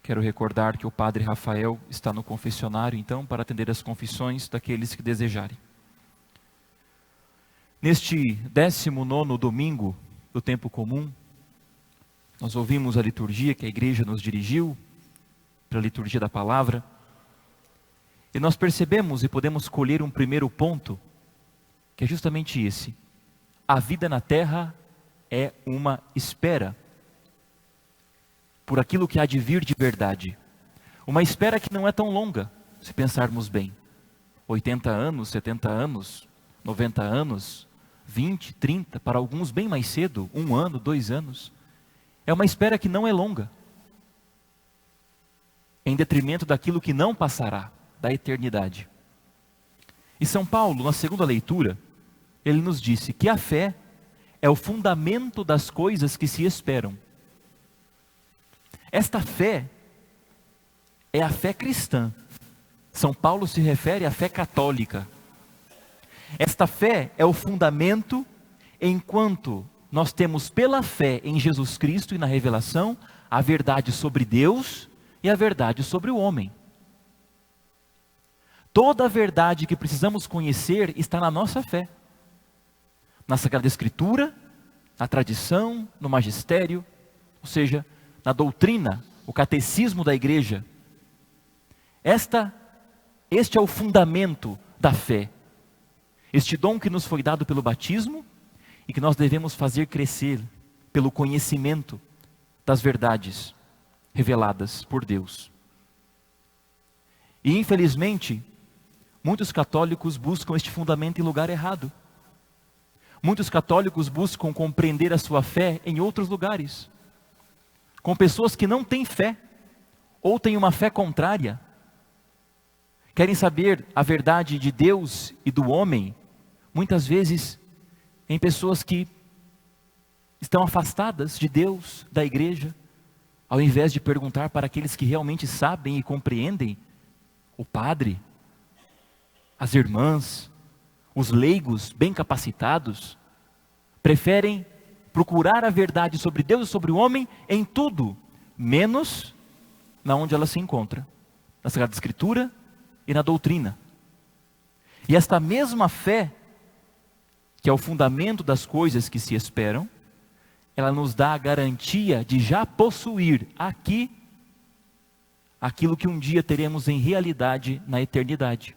Quero recordar que o Padre Rafael está no confessionário, então, para atender as confissões daqueles que desejarem. Neste 19º domingo do tempo comum, nós ouvimos a liturgia que a igreja nos dirigiu, para a liturgia da palavra, e nós percebemos e podemos colher um primeiro ponto, que é justamente esse: a vida na terra é uma espera por aquilo que há de vir de verdade. Uma espera que não é tão longa, se pensarmos bem. 80 anos, 70 anos, 90 anos, 20, 30, para alguns bem mais cedo, 1 ano, 2 anos. É uma espera que não é longa, em detrimento daquilo que não passará, da eternidade. E São Paulo, na segunda leitura, ele nos disse que a fé é o fundamento das coisas que se esperam. Esta fé é a fé cristã. São Paulo se refere à fé católica. Esta fé é o fundamento enquanto nós temos pela fé em Jesus Cristo e na revelação a verdade sobre Deus e a verdade sobre o homem. Toda a verdade que precisamos conhecer está na nossa fé. Na Sagrada Escritura, na tradição, no magistério, ou seja, na doutrina, o catecismo da igreja. Este é o fundamento da fé. Este dom que nos foi dado pelo batismo e que nós devemos fazer crescer pelo conhecimento das verdades reveladas por Deus. E infelizmente, muitos católicos buscam este fundamento em lugar errado. Muitos católicos buscam compreender a sua fé em outros lugares, com pessoas que não têm fé, ou têm uma fé contrária. Querem saber a verdade de Deus e do homem, muitas vezes em pessoas que estão afastadas de Deus, da igreja, ao invés de perguntar para aqueles que realmente sabem e compreendem, o padre, as irmãs, os leigos bem capacitados, preferem procurar a verdade sobre Deus e sobre o homem em tudo, menos na onde ela se encontra, na Sagrada Escritura e na doutrina. E esta mesma fé, que é o fundamento das coisas que se esperam, ela nos dá a garantia de já possuir aqui aquilo que um dia teremos em realidade na eternidade.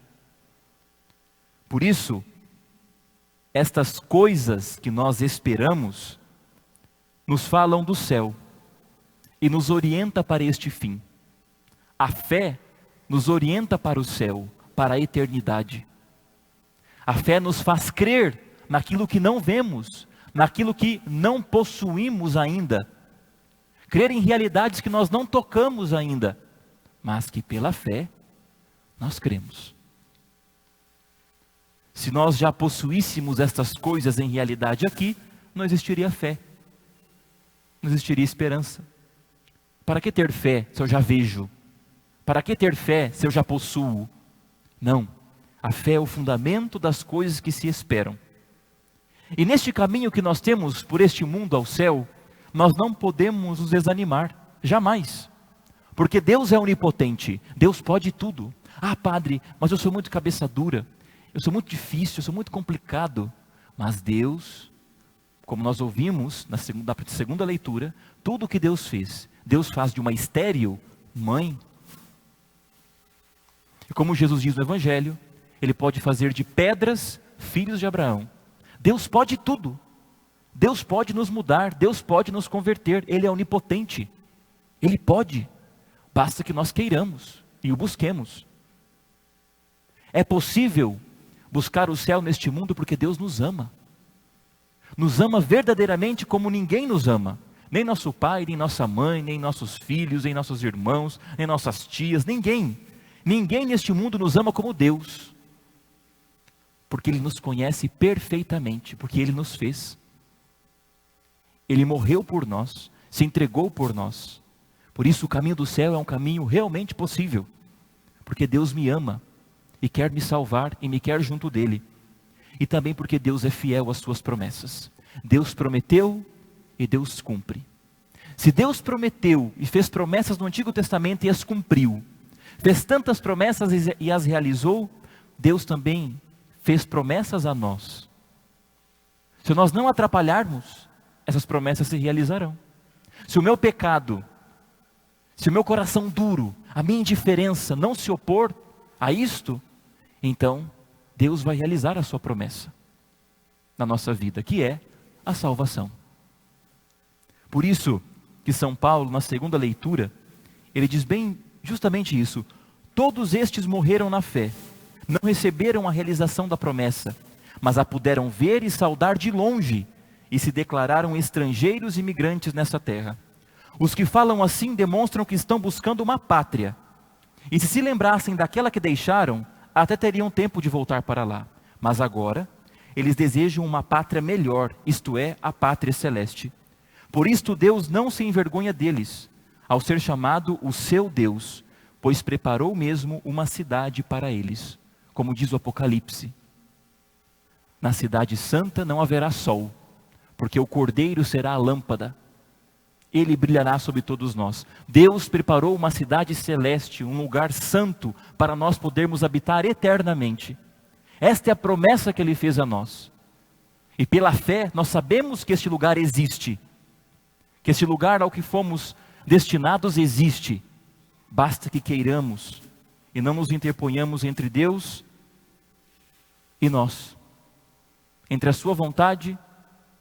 Por isso, estas coisas que nós esperamos nos falam do céu e nos orienta para este fim. A fé nos orienta para o céu, para a eternidade. A fé nos faz crer naquilo que não vemos, naquilo que não possuímos ainda. Crer em realidades que nós não tocamos ainda, mas que pela fé nós cremos. Se nós já possuíssemos estas coisas em realidade aqui, não existiria fé, não existiria esperança. Para que ter fé se eu já vejo? Para que ter fé se eu já possuo? Não, a fé é o fundamento das coisas que se esperam. E neste caminho que nós temos por este mundo ao céu, nós não podemos nos desanimar, jamais. Porque Deus é onipotente, Deus pode tudo. Ah, padre, mas eu sou muito cabeça dura, eu sou muito difícil, eu sou muito complicado. Mas Deus, como nós ouvimos na segunda leitura, tudo o que Deus fez, Deus faz de uma estéril mãe. E como Jesus diz no Evangelho, Ele pode fazer de pedras filhos de Abraão. Deus pode tudo. Deus pode nos mudar, Deus pode nos converter. Ele é onipotente. Ele pode. Basta que nós queiramos e o busquemos. É possível buscar o céu neste mundo porque Deus nos ama. Nos ama verdadeiramente como ninguém nos ama. Nem nosso pai, nem nossa mãe, nem nossos filhos, nem nossos irmãos, nem nossas tias, ninguém. Ninguém neste mundo nos ama como Deus. Porque Ele nos conhece perfeitamente, porque Ele nos fez. Ele morreu por nós, se entregou por nós. Por isso o caminho do céu é um caminho realmente possível. Porque Deus me ama e quer me salvar e me quer junto dEle. E também porque Deus é fiel às suas promessas. Deus prometeu e Deus cumpre. Se Deus prometeu e fez promessas no Antigo Testamento e as cumpriu, fez tantas promessas e as realizou, Deus também fez promessas a nós. Se nós não atrapalharmos, essas promessas se realizarão. Se o meu pecado, se o meu coração duro, a minha indiferença não se opor a isto, então Deus vai realizar a sua promessa na nossa vida, que é a salvação. Por isso que São Paulo, na segunda leitura, ele diz bem justamente isso: todos estes morreram na fé, não receberam a realização da promessa, mas a puderam ver e saudar de longe, e se declararam estrangeiros e imigrantes nessa terra. Os que falam assim demonstram que estão buscando uma pátria, e se lembrassem daquela que deixaram, até teriam tempo de voltar para lá. Mas agora, eles desejam uma pátria melhor, isto é, a pátria celeste. Por isto Deus não se envergonha deles, ao ser chamado o seu Deus, pois preparou mesmo uma cidade para eles. Como diz o Apocalipse, na cidade santa não haverá sol, porque o Cordeiro será a lâmpada, ele brilhará sobre todos nós. Deus preparou uma cidade celeste, um lugar santo, para nós podermos habitar eternamente. Esta é a promessa que ele fez a nós. E pela fé nós sabemos que este lugar existe, que este lugar ao que fomos destinados existe. Basta que queiramos e não nos interponhamos entre Deus e nós, entre a sua vontade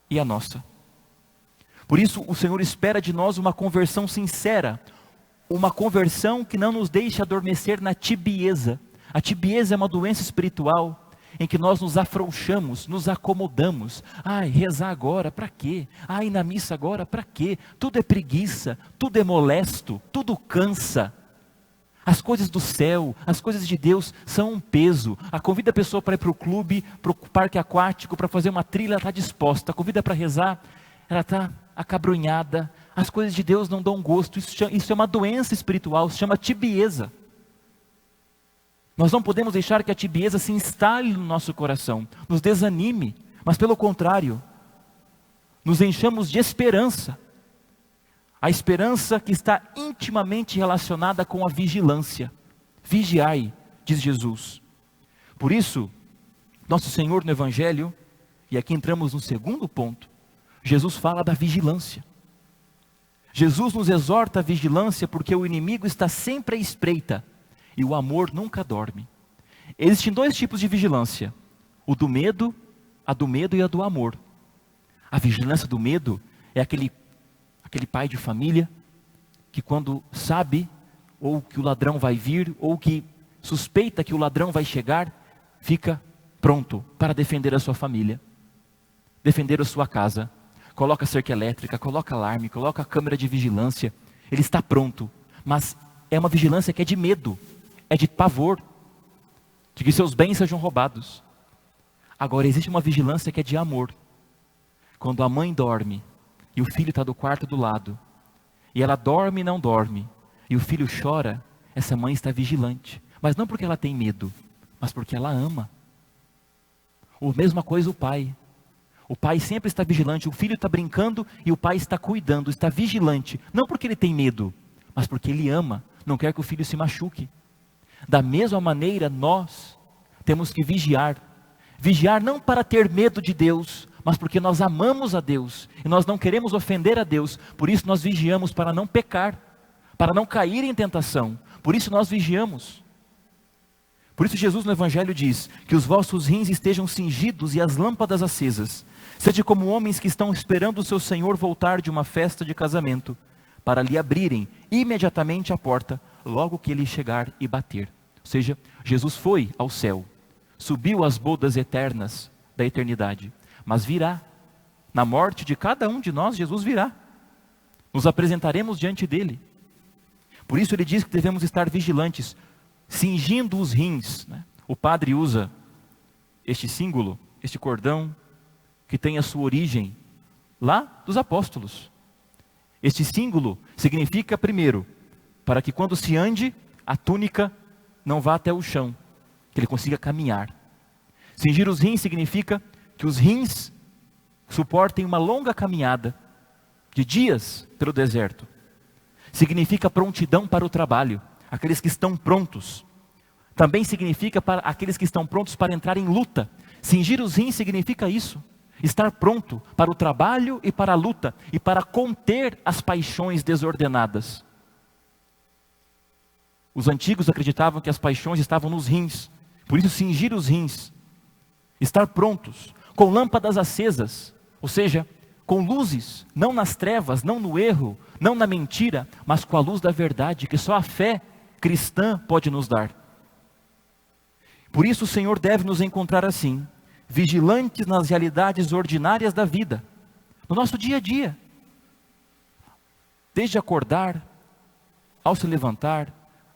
e a nossa. Por isso o Senhor espera de nós uma conversão sincera, uma conversão que não nos deixe adormecer na tibieza. A tibieza é uma doença espiritual em que nós nos afrouxamos, nos acomodamos. Ai, rezar agora, para quê? Ai, na missa agora, para quê? Tudo é preguiça, tudo é molesto, tudo cansa. As coisas do céu, as coisas de Deus são um peso. Convida a pessoa para ir para o clube, para o parque aquático, para fazer uma trilha, ela está disposta. Convida para rezar, ela está acabrunhada. As coisas de Deus não dão gosto. Isso é uma doença espiritual, se chama tibieza. Nós não podemos deixar que a tibieza se instale no nosso coração, nos desanime, mas pelo contrário, nos enchamos de esperança. A esperança que está intimamente relacionada com a vigilância. Vigiai, diz Jesus. Por isso, nosso Senhor no Evangelho, e aqui entramos no segundo ponto, Jesus fala da vigilância. Jesus nos exorta à vigilância porque o inimigo está sempre à espreita e o amor nunca dorme. Existem dois tipos de vigilância: o do medo, a do medo e a do amor. A vigilância do medo é aquele pai de família que quando sabe ou que o ladrão vai vir ou que suspeita que o ladrão vai chegar, fica pronto para defender a sua família, defender a sua casa. Coloca cerca elétrica, coloca alarme, coloca câmera de vigilância. Ele está pronto, mas é uma vigilância que é de medo, é de pavor, de que seus bens sejam roubados. Agora existe uma vigilância que é de amor. Quando a mãe dorme e o filho está do quarto do lado, e ela dorme e não dorme, e o filho chora, essa mãe está vigilante. Mas não porque ela tem medo, mas porque ela ama. A mesma coisa o pai. O pai sempre está vigilante, o filho está brincando e o pai está cuidando, está vigilante. Não porque ele tem medo, mas porque ele ama, não quer que o filho se machuque. Da mesma maneira, nós temos que vigiar. Vigiar não para ter medo de Deus, mas porque nós amamos a Deus e nós não queremos ofender a Deus. Por isso nós vigiamos para não pecar, para não cair em tentação. Por isso nós vigiamos. Por isso Jesus no Evangelho diz que os vossos rins estejam cingidos e as lâmpadas acesas. Sede como homens que estão esperando o seu Senhor voltar de uma festa de casamento, para lhe abrirem imediatamente a porta, logo que ele chegar e bater. Ou seja, Jesus foi ao céu, subiu às bodas eternas da eternidade, mas virá. Na morte de cada um de nós, Jesus virá. Nos apresentaremos diante dele. Por isso ele diz que devemos estar vigilantes, cingindo os rins, né? O padre usa este símbolo, este cordão, que tem a sua origem lá dos apóstolos. Este símbolo significa, primeiro, para que quando se ande, a túnica não vá até o chão, que ele consiga caminhar. Cingir os rins significa que os rins suportem uma longa caminhada, de dias pelo deserto. Significa prontidão para o trabalho, aqueles que estão prontos. Também significa para aqueles que estão prontos para entrar em luta. Cingir os rins significa isso. Estar pronto para o trabalho e para a luta, e para conter as paixões desordenadas. Os antigos acreditavam que as paixões estavam nos rins, por isso cingir os rins. Estar prontos, com lâmpadas acesas, ou seja, com luzes, não nas trevas, não no erro, não na mentira, mas com a luz da verdade, que só a fé cristã pode nos dar. Por isso o Senhor deve nos encontrar assim, vigilantes nas realidades ordinárias da vida, no nosso dia a dia. Desde acordar, ao se levantar,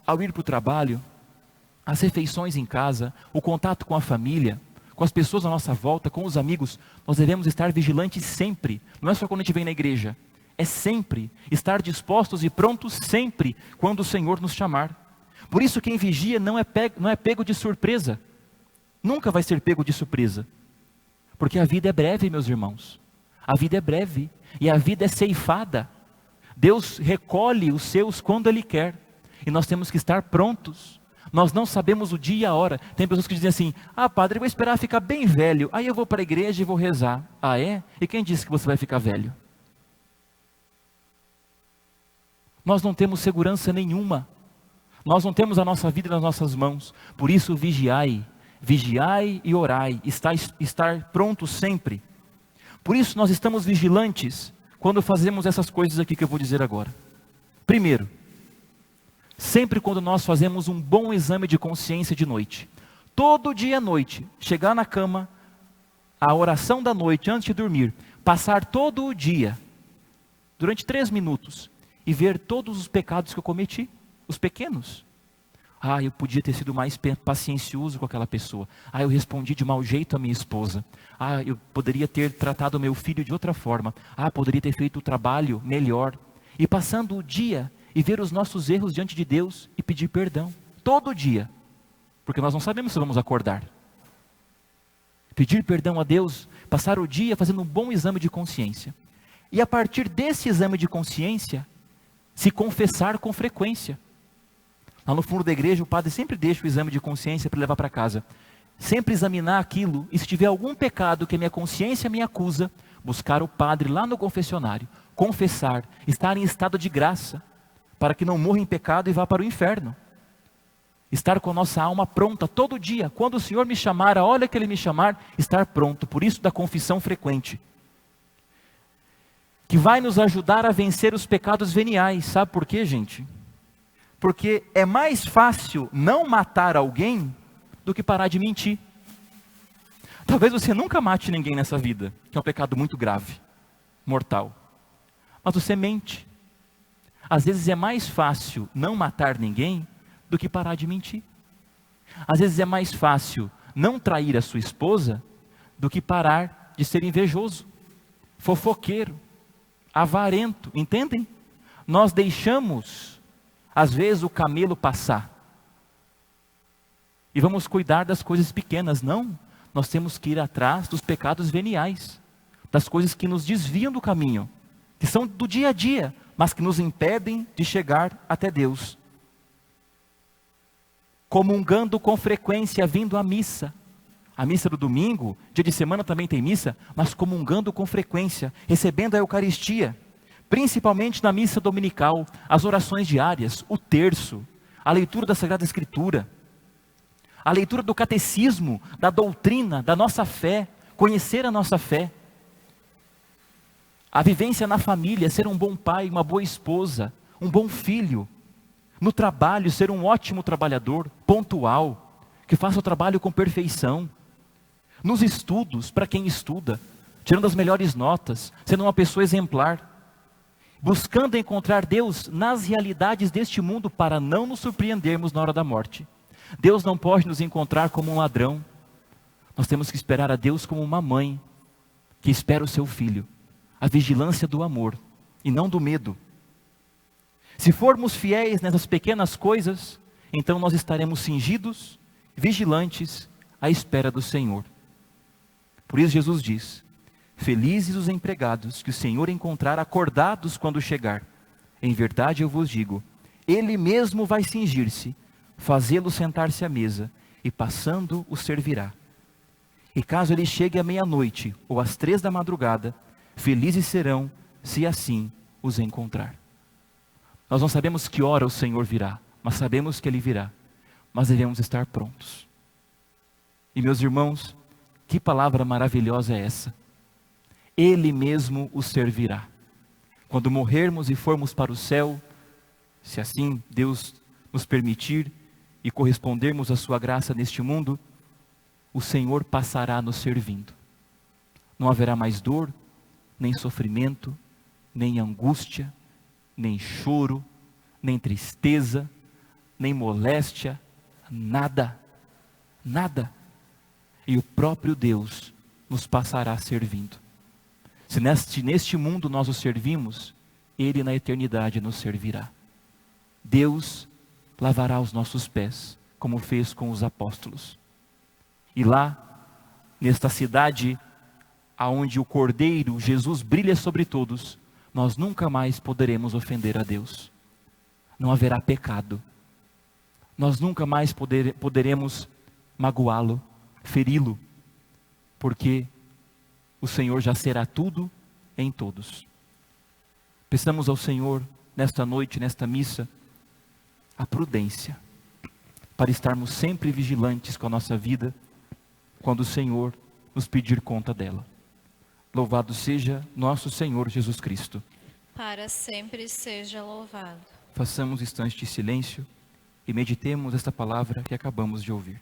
ao ir para o trabalho, as refeições em casa, o contato com a família, com as pessoas à nossa volta, com os amigos, nós devemos estar vigilantes sempre. Não é só quando a gente vem na igreja, é sempre. Estar dispostos e prontos sempre, quando o Senhor nos chamar. Por isso quem vigia não é pego de surpresa. Nunca vai ser pego de surpresa. Porque a vida é breve, meus irmãos. A vida é breve e a vida é ceifada. Deus recolhe os seus quando Ele quer. E nós temos que estar prontos. Nós não sabemos o dia e a hora. Tem pessoas que dizem assim: ah, padre, eu vou esperar ficar bem velho, aí eu vou para a igreja e vou rezar. Ah, é? E quem disse que você vai ficar velho? Nós não temos segurança nenhuma. Nós não temos a nossa vida nas nossas mãos. Por isso vigiai e orai, estar pronto sempre. Por isso nós estamos vigilantes quando fazemos essas coisas aqui que eu vou dizer agora. Primeiro, sempre quando nós fazemos um bom exame de consciência de noite, todo dia à noite, chegar na cama, a oração da noite antes de dormir, passar todo o dia, durante 3 minutos, e ver todos os pecados que eu cometi, os pequenos. Ah, eu podia ter sido mais paciencioso com aquela pessoa. Ah, eu respondi de mau jeito à minha esposa. Ah, eu poderia ter tratado o meu filho de outra forma. Ah, poderia ter feito o trabalho melhor. E passando o dia e ver os nossos erros diante de Deus e pedir perdão. Todo dia. Porque nós não sabemos se vamos acordar. Pedir perdão a Deus, passar o dia fazendo um bom exame de consciência. E a partir desse exame de consciência, se confessar com frequência. Lá no fundo da igreja, o padre sempre deixa o exame de consciência para levar para casa. Sempre examinar aquilo, e se tiver algum pecado que a minha consciência me acusa, buscar o padre lá no confessionário, confessar, estar em estado de graça, para que não morra em pecado e vá para o inferno. Estar com a nossa alma pronta todo dia, quando o Senhor me chamar, a hora que Ele me chamar, estar pronto, por isso da confissão frequente. Que vai nos ajudar a vencer os pecados veniais, sabe por quê, gente? Porque é mais fácil não matar alguém do que parar de mentir. Talvez você nunca mate ninguém nessa vida, que é um pecado muito grave, mortal. Mas você mente. Às vezes é mais fácil não matar ninguém do que parar de mentir. Às vezes é mais fácil não trair a sua esposa do que parar de ser invejoso, fofoqueiro, avarento, entendem? Nós deixamos às vezes o camelo passar. E vamos cuidar das coisas pequenas. Não, nós temos que ir atrás dos pecados veniais. Das coisas que nos desviam do caminho. Que são do dia a dia, mas que nos impedem de chegar até Deus. Comungando com frequência, vindo à missa. A missa do domingo, dia de semana também tem missa, mas comungando com frequência, recebendo a Eucaristia. Principalmente na missa dominical, as orações diárias, o terço, a leitura da Sagrada Escritura, a leitura do catecismo, da doutrina, da nossa fé, conhecer a nossa fé, a vivência na família, ser um bom pai, uma boa esposa, um bom filho, no trabalho, ser um ótimo trabalhador, pontual, que faça o trabalho com perfeição, nos estudos, para quem estuda, tirando as melhores notas, sendo uma pessoa exemplar, buscando encontrar Deus nas realidades deste mundo para não nos surpreendermos na hora da morte. Deus não pode nos encontrar como um ladrão. Nós temos que esperar a Deus como uma mãe que espera o seu filho. A vigilância do amor e não do medo. Se formos fiéis nessas pequenas coisas, então nós estaremos cingidos, vigilantes, à espera do Senhor. Por isso Jesus diz: Felizes os empregados que o Senhor encontrar acordados quando chegar. Em verdade eu vos digo, Ele mesmo vai cingir-se, fazê-lo sentar-se à mesa, e passando o servirá. E caso ele chegue à meia-noite ou às 3 da madrugada, felizes serão se assim os encontrar. Nós não sabemos que hora o Senhor virá, mas sabemos que Ele virá. Mas devemos estar prontos. E meus irmãos, que palavra maravilhosa é essa? Ele mesmo os servirá. Quando morrermos e formos para o céu, se assim Deus nos permitir e correspondermos à sua graça neste mundo, o Senhor passará nos servindo. Não haverá mais dor, nem sofrimento, nem angústia, nem choro, nem tristeza, nem moléstia, nada, nada. E o próprio Deus nos passará servindo. Se neste mundo nós o servimos, Ele na eternidade nos servirá. Deus lavará os nossos pés, como fez com os apóstolos. E lá, nesta cidade, aonde o Cordeiro, Jesus, brilha sobre todos, nós nunca mais poderemos ofender a Deus. Não haverá pecado. Nós nunca mais poderemos magoá-lo, feri-lo, porque o Senhor já será tudo em todos. Peçamos ao Senhor, nesta noite, nesta missa, a prudência, para estarmos sempre vigilantes com a nossa vida, quando o Senhor nos pedir conta dela. Louvado seja nosso Senhor Jesus Cristo. Para sempre seja louvado. Façamos instantes de silêncio e meditemos esta palavra que acabamos de ouvir.